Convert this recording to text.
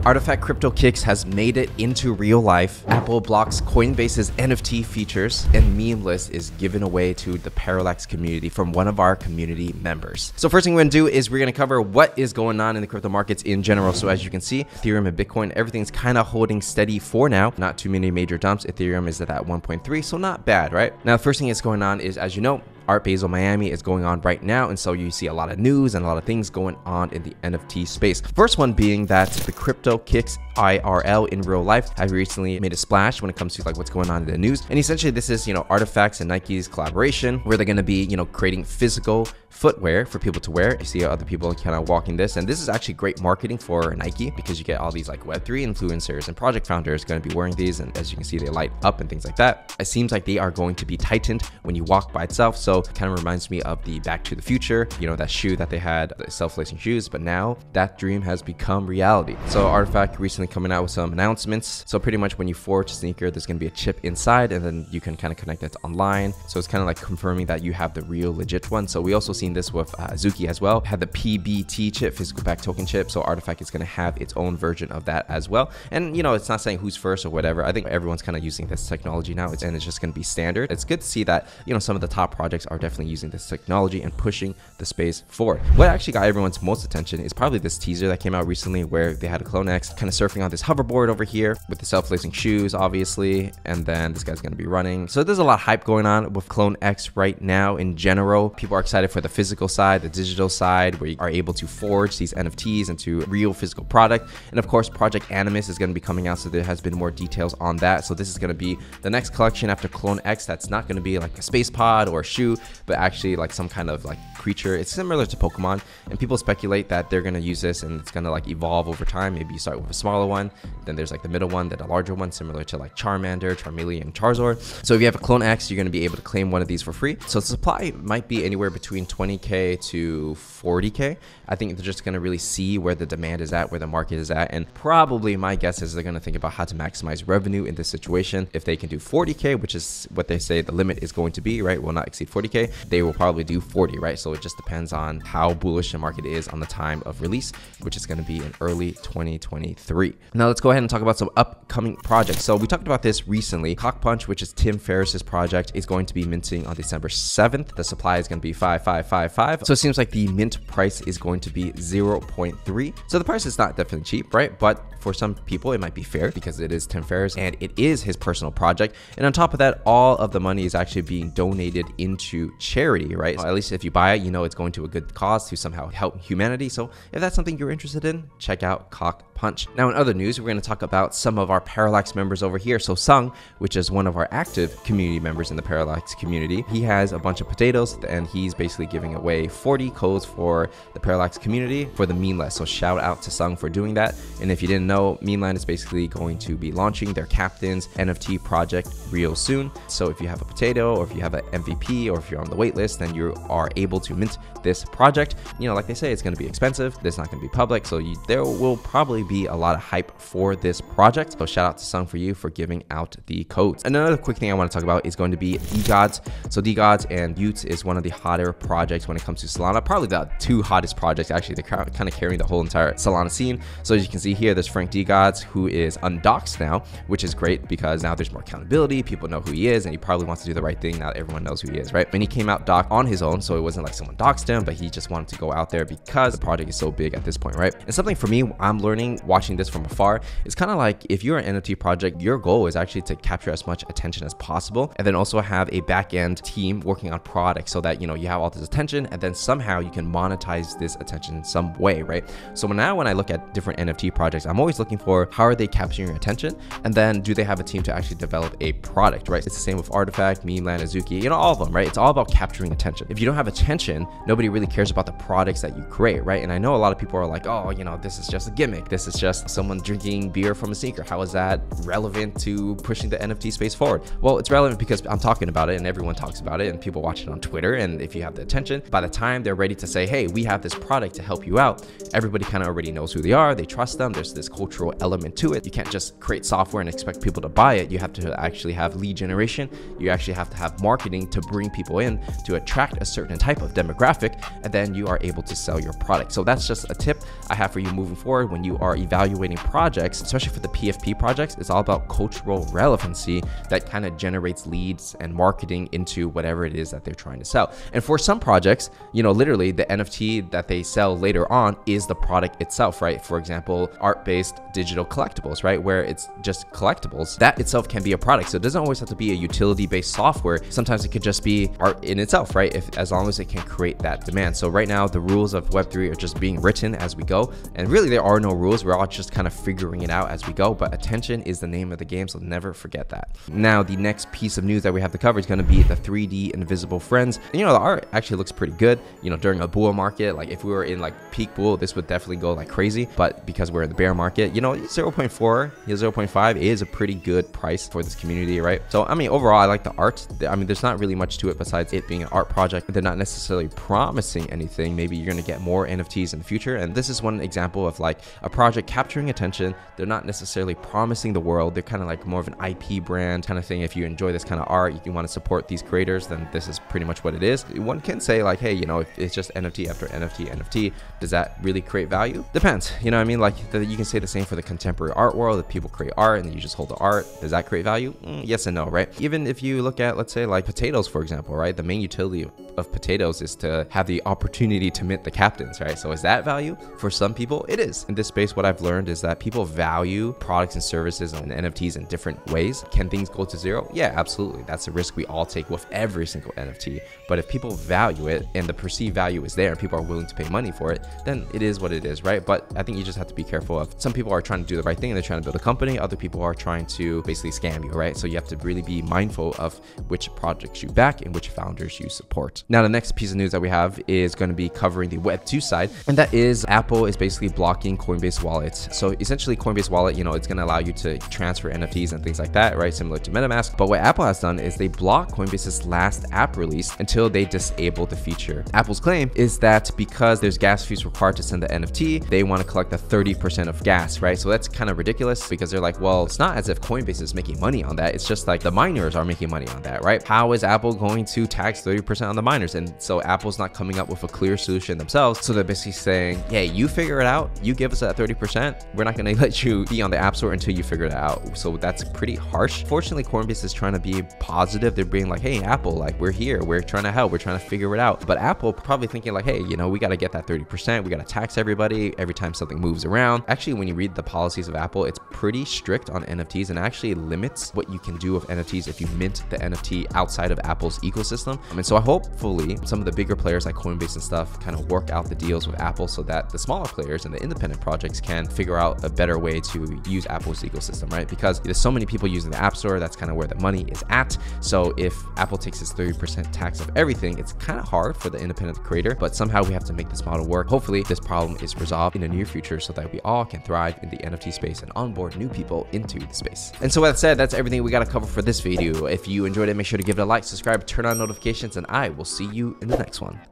Artifact Cryptokicks has made it into real life. Apple blocks Coinbase's NFT features, and Memeland is given away to the Parallax community from one of our community members. So first thing we're gonna do is we're gonna cover what is going on in the crypto markets in general. So as you can see, Ethereum and Bitcoin, everything's kind of holding steady for now. Not too many major dumps. Ethereum is at that 1.3, so not bad, right? Now, the first thing that's going on is, as you know, Art Basel Miami is going on right now, and so you see a lot of news and a lot of things going on in the NFT space. First one being that the Cryptokicks IRL in real life have recently made a splash when it comes to like what's going on in the news. And essentially this is, Artifacts and Nike's collaboration where they're going to be, creating physical footwear for people to wear. You see other people kind of walking this, and this is actually great marketing for Nike because you get all these like Web3 influencers and project founders going to be wearing these, and as you can see, they light up and things like that. It seems like they are going to be tightened when you walk by itself, so it kind of reminds me of the Back to the Future, that shoe that they had, the self-lacing shoes, but now that dream has become reality. So Artifact recently coming out with some announcements. So pretty much when you forge a sneaker, there's going to be a chip inside, and then you can kind of connect it to online. So it's kind of like confirming that you have the real legit one. So we also seen this with Azuki as well, had the PBT chip, physical back token chip. So Artifact is going to have its own version of that as well. And it's not saying who's first or whatever. I think everyone's kind of using this technology now, and it's just going to be standard. It's good to see that some of the top projects are definitely using this technology and pushing the space forward. What actually got everyone's most attention is probably this teaser that came out recently where they had a CloneX kind of surfing on this hoverboard over here with the self-lacing shoes, obviously, and then this guy's going to be running. So there's a lot of hype going on with CloneX right now in general. People are excited for the physical side, the digital side, where you are able to forge these NFTs into real physical product. And of course, Project Animus is going to be coming out, so there has been more details on that. So this is going to be the next collection after CloneX. That's not going to be like a space pod or a shoe, but actually like some kind of like creature. It's similar to Pokemon, and people speculate that they're going to use this and it's going to like evolve over time. Maybe you start with a smaller one, then there's like the middle one, then a larger one, similar to like Charmander, Charmeleon, Charizard. So if you have a CloneX, you're going to be able to claim one of these for free. So the supply might be anywhere between 20K to 40K. I think they're just going to really see where the demand is at, where the market is at, and probably my guess is they're going to think about how to maximize revenue in this situation. If they can do 40K, which is what they say the limit is going to be, right, will not exceed 40K, they will probably do 40, right? So it just depends on how bullish the market is on the time of release, which is going to be in early 2023. Now let's go ahead and talk about some upcoming projects. So we talked about this recently. Cockpunch, which is Tim Ferriss's project, is going to be minting on December 7th. The supply is going to be 5555. So it seems like the mint price is going to be 0.3. So the price is not definitely cheap, right? But for some people, it might be fair because it is Tim Ferriss and it is his personal project. And on top of that, all of the money is actually being donated into charity, right? Well, at least if you buy it, it's going to a good cause to somehow help humanity. So if that's something you're interested in, check out Cockpunch. Now in other news, we're going to talk about some of our Parallax members over here. So Sung, which is one of our active community members in the Parallax community, he has a bunch of potatoes and he's basically giving away 40 codes for the Parallax community for the Memeland. So shout out to Sung for doing that. And if you didn't know, Memeland is basically going to be launching their Captain's NFT project real soon. So if you have a potato, or if you have an MVP, or if you're on the waitlist, then you are able to mint this project. Like they say, it's going to be expensive. It's not going to be public, so there will probably be a lot of hype for this project. So shout out to Sung for you for giving out the codes. Another quick thing I want to talk about is going to be degods. So degods and Utes is one of the hotter projects when it comes to Solana. Probably the two hottest projects, actually. They're kind of carrying the whole entire Solana scene. So as you can see here, there's Frank degods, who is undoxed now, which is great because now there's more accountability. People know who he is, and he probably wants to do the right thing now that everyone knows who he is, right? And he came out docked on his own, so it wasn't like someone doxed him, but he just wanted to go out there because the project is so big at this point, right? And something for me, I'm learning watching this from afar, is kind of like if you're an NFT project, your goal is actually to capture as much attention as possible, and then also have a back-end team working on products so that you have all this attention, and then somehow you can monetize this attention in some way, right? So now when I look at different NFT projects, I'm always looking for how are they capturing your attention, and then do they have a team to actually develop a product, right? It's the same with Artifact, Memeland, Azuki, all of them, right? It's all about capturing attention. If you don't have attention, nobody really cares about the products that you create, right? And I know a lot of people are like, oh, this is just a gimmick. This is just someone drinking beer from a sneaker. How is that relevant to pushing the NFT space forward? Well, it's relevant because I'm talking about it and everyone talks about it and people watch it on Twitter. And if you have the attention, by the time they're ready to say, hey, we have this product to help you out, everybody kind of already knows who they are. They trust them. There's this cultural element to it. You can't just create software and expect people to buy it. You have to actually have lead generation. You actually have to have marketing to bring people people in to attract a certain type of demographic, and then you are able to sell your product. So that's just a tip I have for you moving forward when you are evaluating projects, especially for the PFP projects. It's all about cultural relevancy that kind of generates leads and marketing into whatever it is that they're trying to sell. And for some projects, you know, literally the NFT that they sell later on is the product itself, right? For example, art-based digital collectibles, right? Where it's just collectibles, that itself can be a product. So it doesn't always have to be a utility-based software. Sometimes it could just be art in itself, right? As long as it can create that demand. So right now the rules of Web3 are just being written as we go. And really there are no rules. We're all just kind of figuring it out as we go, but attention is the name of the game. So never forget that. Now, the next piece of news that we have to cover is going to be the 3D Invisible Friends. And, you know, the art actually looks pretty good. You know, during a bull market, like if we were in like peak bull, this would definitely go like crazy. But because we're in the bear market, you know, 0.4, 0.5 is a pretty good price for this community, right? So, I mean, overall, I like the art. I mean, there's not really much to it besides it being an art project. They're not necessarily promising anything. Maybe you're going to get more NFTs in the future. And this is one example of like a project capturing attention. They're not necessarily promising the world. They're kind of like more of an IP brand kind of thing. If you enjoy this kind of art, you want to support these creators, then this is pretty much what it is. One can say like, hey, you know, if it's just NFT after NFT, does that really create value? Depends. You know what I mean? Like you can say the same for the contemporary art world. If people create art and you just hold the art, does that create value? Yes and no, right? Even if you look at, let's say like potatoes, for example, right? The main utility of potatoes is to have the opportunity to mint the captains, right? So is that value? For some people, it is. In this space, what I've learned is that people value products and services and NFTs in different ways. Can things go to zero? Yeah, absolutely. That's a risk we all take with every single NFT. But if people value it and the perceived value is there and people are willing to pay money for it, then it is what it is, right? But I think you just have to be careful of, some people are trying to do the right thing and they're trying to build a company. Other people are trying to basically scam you, right? So you have to really be mindful of which projects you back and which founders you support. Now, the next piece of news that we have is going to be covering the Web2 side, and that is Apple is basically blocking Coinbase wallets. So essentially Coinbase wallet, you know, it's going to allow you to transfer NFTs and things like that, right? Similar to MetaMask. But what Apple has done is they block Coinbase's last app release until they disable the feature. Apple's claim is that because there's gas fees required to send the NFT, they want to collect the 30% of gas, right? So that's kind of ridiculous because they're like, well, it's not as if Coinbase is making money on that. It's just like the miners are making money on that, right? How is Apple going to tax 30% on the miners? And so Apple's not coming up with a clear solution themselves. So they're basically saying, hey, you figure it out. You give us that 30%. We're not going to let you be on the App Store until you figure it out. So that's pretty harsh. Fortunately, Coinbase is trying to be positive. They're being like, hey, Apple, like we're here. We're trying to help. We're trying to figure it out. But Apple probably thinking like, hey, you know, we got to get that 30%. We got to tax everybody every time something moves around. Actually, when you read the policies of Apple, it's pretty strict on NFTs and actually limits what you can do with NFTs if you mint the NFT outside of Apple's ecosystem. And so hopefully some of the bigger players like Coinbase and stuff kind of work out the deals with Apple so that the smaller players and the independent projects can figure out a better way to use Apple's ecosystem, right? Because there's so many people using the App Store, that's kind of where the money is at. So if Apple takes its 30% tax of everything, it's kind of hard for the independent creator, but somehow we have to make this model work. Hopefully this problem is resolved in the near future so that we all can thrive in the NFT space and onboard new people into the space. And so with that said, that's everything we got to cover for this video. If you enjoyed it, make sure to give it a like, subscribe, turn on notifications, and I will see you in the next one.